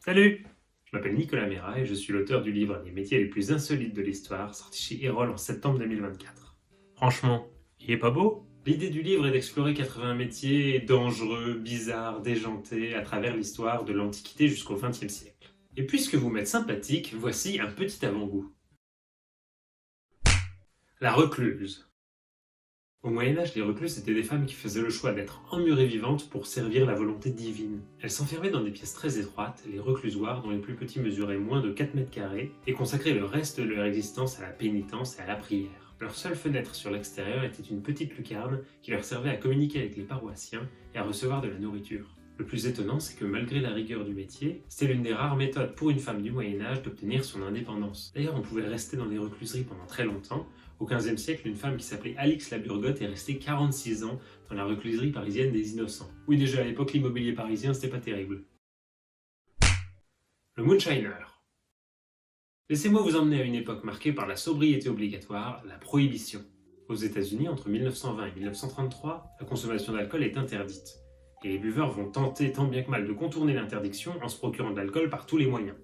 Salut! Je m'appelle Nicolas Mera et je suis l'auteur du livre Les métiers les plus insolites de l'histoire, sorti chez Erol en septembre 2024. Franchement, il est pas beau? L'idée du livre est d'explorer 80 métiers dangereux, bizarres, déjantés à travers l'histoire de l'Antiquité jusqu'au XXe siècle. Et puisque vous m'êtes sympathique, voici un petit avant-goût. La recluse. Au Moyen-Âge, les recluses étaient des femmes qui faisaient le choix d'être emmurées vivantes pour servir la volonté divine. Elles s'enfermaient dans des pièces très étroites, les reclusoires, dont les plus petits mesuraient moins de 4 mètres carrés, et consacraient le reste de leur existence à la pénitence et à la prière. Leur seule fenêtre sur l'extérieur était une petite lucarne qui leur servait à communiquer avec les paroissiens et à recevoir de la nourriture. Le plus étonnant, c'est que malgré la rigueur du métier, c'était l'une des rares méthodes pour une femme du Moyen-Âge d'obtenir son indépendance. D'ailleurs, on pouvait rester dans les recluseries pendant très longtemps. Au XVe siècle, une femme qui s'appelait Alix la Burgotte est restée 46 ans dans la recluserie parisienne des Innocents. Oui, déjà à l'époque, l'immobilier parisien, c'était pas terrible. Le moonshiner. Laissez-moi vous emmener à une époque marquée par la sobriété obligatoire, la prohibition. Aux États-Unis, entre 1920 et 1933, la consommation d'alcool est interdite. Et les buveurs vont tenter tant bien que mal de contourner l'interdiction en se procurant de l'alcool par tous les moyens.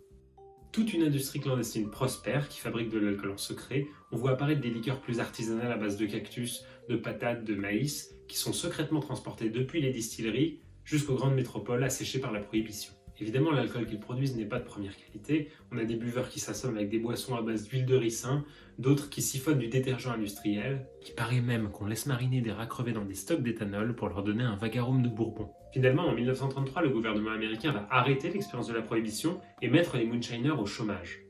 Toute une industrie clandestine prospère qui fabrique de l'alcool en secret. On voit apparaître des liqueurs plus artisanales à base de cactus, de patates, de maïs, qui sont secrètement transportées depuis les distilleries jusqu'aux grandes métropoles asséchées par la prohibition. Évidemment, l'alcool qu'ils produisent n'est pas de première qualité. On a des buveurs qui s'assomment avec des boissons à base d'huile de ricin, d'autres qui siphonnent du détergent industriel. Il paraît même qu'on laisse mariner des rats crevés dans des stocks d'éthanol pour leur donner un vague arôme de bourbon. Finalement, en 1933, le gouvernement américain va arrêter l'expérience de la prohibition et mettre les moonshiners au chômage.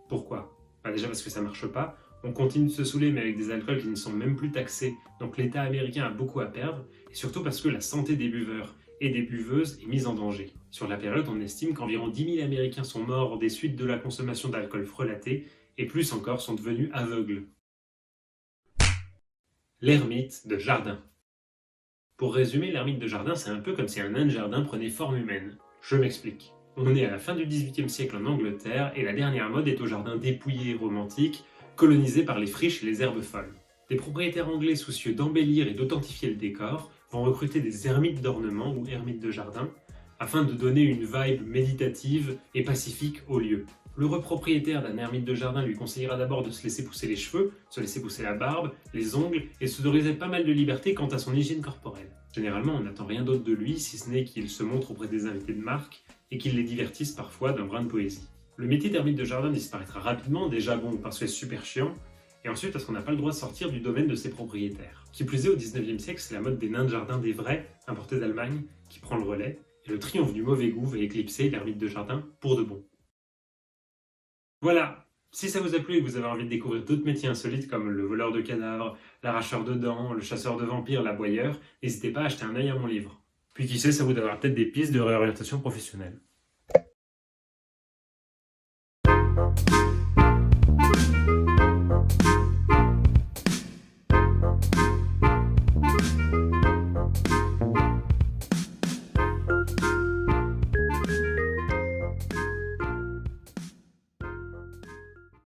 Pourquoi? Déjà parce que ça marche pas. On continue de se saouler mais avec des alcools qui ne sont même plus taxés, donc l'État américain a beaucoup à perdre, et surtout parce que la santé des buveurs et des buveuses est mise en danger. Sur la période, on estime qu'environ 10 000 Américains sont morts des suites de la consommation d'alcool frelaté, et plus encore sont devenus aveugles. L'ermite de jardin. Pour résumer, l'ermite de jardin, c'est un peu comme si un nain de jardin prenait forme humaine. Je m'explique. On est à la fin du XVIIIe siècle en Angleterre, et la dernière mode est au jardin dépouillé et romantique, colonisé par les friches et les herbes folles. Des propriétaires anglais soucieux d'embellir et d'authentifier le décor vont recruter des ermites d'ornement ou ermites de jardin afin de donner une vibe méditative et pacifique au lieu. L'heureux propriétaire d'un ermite de jardin lui conseillera d'abord de se laisser pousser les cheveux, se laisser pousser la barbe, les ongles et s'autoriser pas mal de liberté quant à son hygiène corporelle. Généralement, on n'attend rien d'autre de lui si ce n'est qu'il se montre auprès des invités de marque et qu'il les divertisse parfois d'un brin de poésie. Le métier d'ermite de jardin disparaîtra rapidement, déjà parce que c'est super chiant, et ensuite parce qu'on n'a pas le droit de sortir du domaine de ses propriétaires. Qui plus est, au 19e siècle, c'est la mode des nains de jardin des vrais, importés d'Allemagne, qui prend le relais, et le triomphe du mauvais goût va éclipser l'ermite de jardin pour de bon. Voilà, si ça vous a plu et que vous avez envie de découvrir d'autres métiers insolites comme le voleur de cadavres, l'arracheur de dents, le chasseur de vampires, l'aboyeur, n'hésitez pas à acheter un œil à mon livre. Puis qui sait, ça vous donnera peut-être des pistes de réorientation professionnelle.